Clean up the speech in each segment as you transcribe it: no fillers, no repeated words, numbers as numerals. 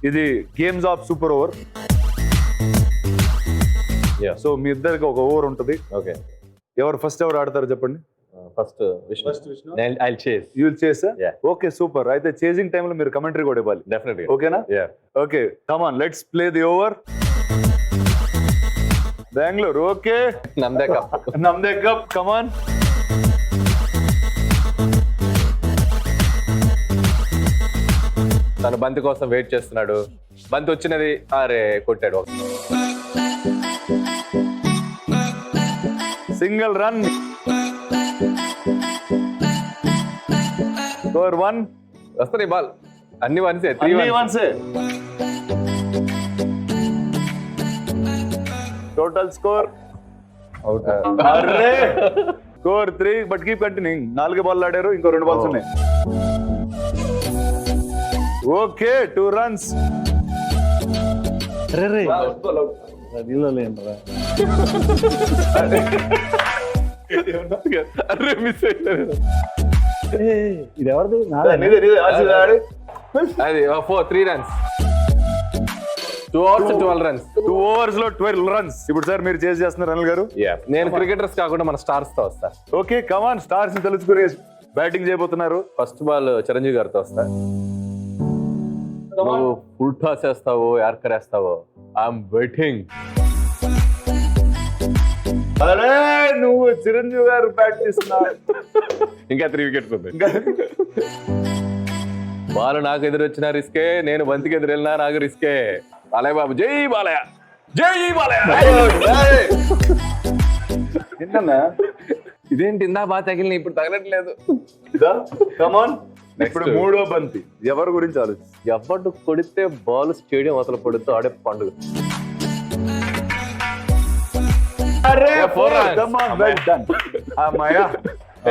ఇది games of super over. So మీ ఇద్దరికి ఒక ఓవర్ ఉంటుంది. ఓకే, ఎవరు ఫస్ట్ ఎవరు ఆడతారు చెప్పండి. First Vishnu. I'll chase. You will chase. Yeah. Okay super. అయితే చేసింగ్ టైమ్ లో మీరు కమెంటరీ కూడా ఇవ్వాలి. Definitely. ఓకేనా? Yeah. Okay come on, let's play the over. Bengaluru. Okay, Namde cup. నమ్దే కప్. Come on. తను బంతి కోసం వెయిట్ చేస్తున్నాడు. బంతి వచ్చినది, అరే కొట్టాడు. Single run. స్కోర్ 1. వస్తుంది బాల్. అన్ని వన్సే. Total score out. అరే score 3. But keep continuing. 4 ball ఆడారు, ఇంకో 2 బాల్స్ ఉన్నాయి. Okay 2 runs. అరే మిస్ అయ్యారు. ఇది ఎవరిది? అది 3 runs. 2 overs 12 runs. 2 overs లో 12 runs. ఇప్పుడు సార్ మీరు చేసి చేస్తున్నారు అనిల్ గారు. నేను క్రికెటర్స్ కాకుండా మన స్టార్స్ తో వస్తా. ఓకే కమాన్, స్టార్స్ ని తెలుసుకుని బ్యాటింగ్ చేయబోతున్నారు. ఫస్ట్ బాల్ చిరంజీవి గారితో వస్తా. నువ్వు ఫుల్ టాస్ వేస్తావో యార్కర్ వేస్తావో, ఐఎమ్ వెయిటింగ్. అరే నువ్వు చిరంజీవి గారు బ్యాట్ చేస్తున్నారు. ఇంకా 3 wickets ఉంది. బాల్ నాకు ఎదురు వచ్చిన రిస్కే, నేను బంతికి ఎదురు వెళ్ళినా నాకు రిస్కే. బాలయ్య బాబు, జై బాలయ్య, జై బాలయ్య. ఏంటన్నా ఇదేంటి ఇందా బాగా తగిలిన, ఇప్పుడు తగలట్లేదు. కమాన్, ఇప్పుడు 3వ బంతి. ఎవరి గురించి ఆలోచి? ఎవడు కొడితే బాల్ స్టేడియం అవతల పడుతూ ఆడే పండుగ.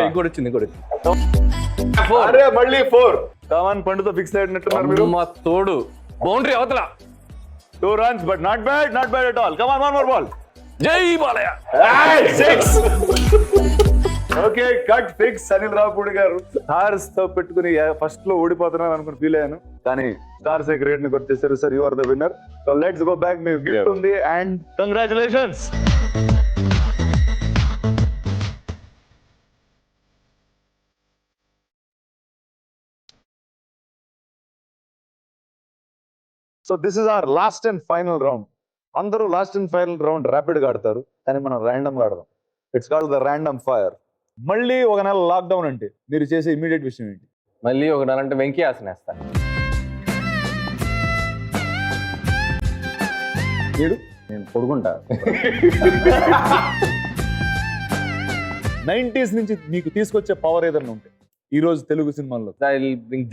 ఇంకోటి వచ్చింది, ఇంకోటి వచ్చింది. అరే మళ్ళీ 4. కమాన్, పండుతో ఫిక్స్ అయినట్టున్నారు మీరు. మా తోడు బౌండరీ అవతల. 2 runs, but not bad at all. Come on, one more ball. జై Balayya. 6. Okay cut fix. Anil Ravipudi గారు స్టార్స్ తో పెట్టుకుని ఫస్ట్ లో ఓడిపోతున్నారు అనుకుని ఫీల్ అయ్యాను, కానీ స్టార్స్ గ్రేట్ ని గుర్తిస్తారు. Sir, you are the winner. So let's go back. మీ గిఫ్ట్ ఉంది and congratulations. So this is our last and final round. అందరూ last and final round rapid గా ఆడతారు, కానీ మనం ర్యాండమ్ గా ఆడదాం. It's called the random fire. మళ్ళీ 1 నెల లాక్డౌన్ అంటే మీరు చేసే ఇమీడియట్ విషయం ఏంటి? మళ్ళీ ఒక నెలంటే వెంకీ ఆసనేస్తా. నేను పడుకుంటా. 90s నుంచి మీకు తీసుకొచ్చే పవర్ ఏదన్నా ఉంటే ఈ రోజు తెలుగు సినిమాల్లో?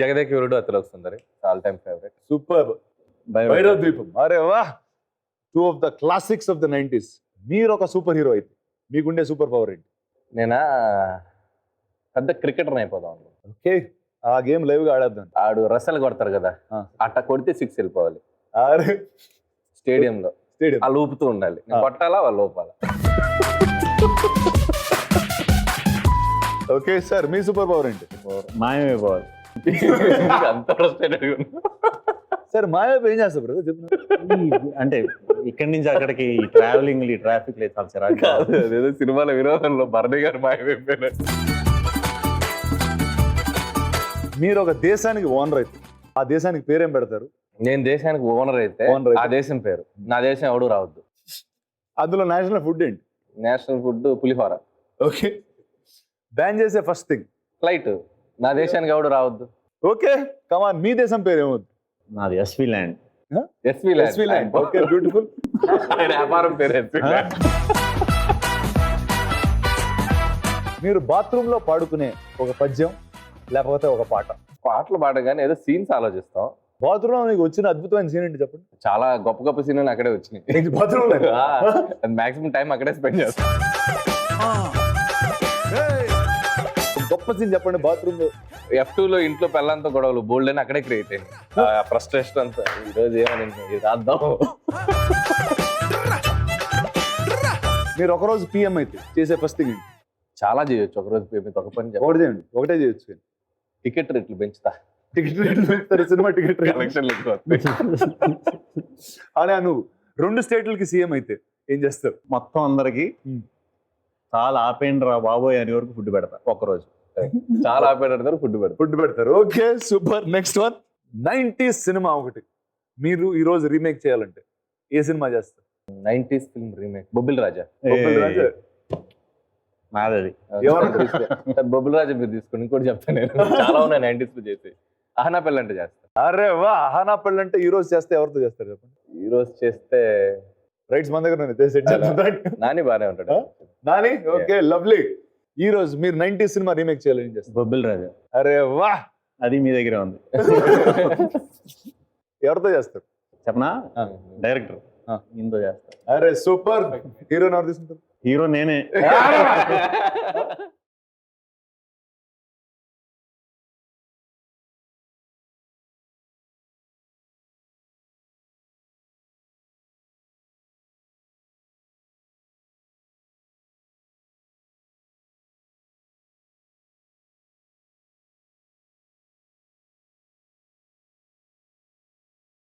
Jagadeka Veerudu Athiloka Sundari, all time favourite. Super. Bhairava Dweepam. అరే వా, 2 of the classics of the 90s. మీరు ఒక సూపర్ హీరో అయితే మీకుండే సూపర్ పవర్ ఏంటి? నేనా పెద్ద క్రికెటర్ అయిపోదాం. ఓకే, ఆ గేమ్ లైవ్ గా ఆడేద్దాం. ఆడు రసలు కొడతారు కదా, అట్ట కొడితే 6 వెళ్ళిపోవాలి. అరే స్టేడియంలో వాళ్ళు ఊపుతూ ఉండాలి, కొట్టాలా వాళ్ళు ఊపాలా. ఓకే సార్, మీ సూపర్ పవర్ ఏంటి? మాయమైపోవాలి. అంత ఫ్రస్ట్రేటెడ్. సార్ మాయమైపు ఏం చేస్తారు బ్రదర్ చెప్పిన? అంటే ఇక్కడి నుంచి అక్కడికి ట్రావెలింగ్, ట్రాఫిక్ లేదు, చాలా చిరాకు. అదేదో సినిమాల వినోదంలో భరణి గారు మాయమైపోయినారు. మీరు ఒక దేశానికి ఓనర్ అయితే ఆ దేశానికి పేరేం పెడతారు? నేను దేశానికి ఓనర్ అయితే ఆ దేశం పేరు, నా దేశం ఎవడు రావద్దు. అందులో నేషనల్ ఫుడ్ ఏంటి? నేషనల్ ఫుడ్ పులిహోర. ఓకే, బ్యాన్ చేసే ఫస్ట్ థింగ్? ఫ్లైట్. నా దేశానికి ఎవడు రావద్దు. ఓకే కమాన్, మీ దేశం పేరు ఏమవుద్దు? నాది S V land. S V land. Okay, beautiful. వ్యాపారం పేరు ఎస్వి ల్యాండ్. మీరు బాత్రూమ్ లో పాడుకునే ఒక పద్యం లేకపోతే ఒక పాట? పాటలు పాడగానే ఏదో సీన్స్ ఆలోచిస్తాం. బాత్రూమ్ లో మీకు వచ్చిన అద్భుతమైన సీన్ ఏంటి చెప్పండి? చాలా గొప్ప గొప్ప సీన్లు అక్కడే వచ్చినాయి. బాత్రూమ్ మాక్సిమం టైం అక్కడే స్పెండ్ చేస్తాం. గొప్ప సీన్ చెప్పండి బాత్రూమ్ లో. F2 లో ఇంట్లో పిల్లలతో గొడవలు బోల్డ్ అని అక్కడే క్రియేట్ అయింది. ఫ్రస్ట్రేషన్ అంతా ఈరోజు ఏమని రాద్దాం. మీరు ఒకరోజు PM అయితే చేసే ఫస్ట్ థింగ్ ఏంటి? చాలా చేయొచ్చు ఒక రోజు మీద ఒక పని చెప్ప ఒకటి చేయండి, ఒకటే చేయొచ్చు. టికెట్ రేట్లు పెంచుతా టికెట్ రేట్లు పెంచుతారు, సినిమా టికెట్ రేట్లు. కలెక్షన్లు ఎక్కువ వస్తాయి. అలా నువ్వు 2 స్టేట్లకి సీఎం అయితే ఏం చేస్తావు? మొత్తం అందరికి Hmm. చాలా ఆపేయండి రా బాబోయ్ అని వరకు ఫుడ్ పెడతా ఒక్కరోజు. చాలా ఆపేటారు ఫుడ్ పెడతారు. ఫుడ్ పెడతారు. Okay super. Next one 90s cinema ఒకటి మీరు ఈ రోజు రీమేక్ చేయాలంటే ఏ సినిమా చేస్తారు? 90s ఫిల్మ్ రీమేక్ బొబ్బిల్ రాజా. బొబ్బిల్ రాజా. నాది అది. ఎవరు? బొబ్బిల్ రాజా మీరు తీసుకోండి. ఇంకోటి చెప్తాను నేను, చాలా ఉన్నాయి 90s లో చేసి. ఆహనా పెళ్ళి అంటే చేస్తాను. అరే వా, ఆహానా పెళ్ళి అంటే ఈ రోజు చేస్తే ఎవరితో చేస్తారు చెప్పండి? ఈ రోజు చేస్తే రైట్స్ మన దగ్గర సెట్ చేద్దాం. నాని బాగానే ఉంటాడు. నాని. Okay lovely. ఈ రోజు మీరు 90s సినిమా రీమేక్ చేయాలని ఏం చేస్తారు? బొబ్బిల్ రాజా. అరే వా, అది మీ దగ్గరే ఉంది. ఎవరితో చేస్తారు చెప్పనా? ఆ. డైరెక్టర్ ఆ. ఇంతో చేస్తా. అరే సూపర్. హీరోని ఎవరు తీసుకుంటారు? హీరో నేనే.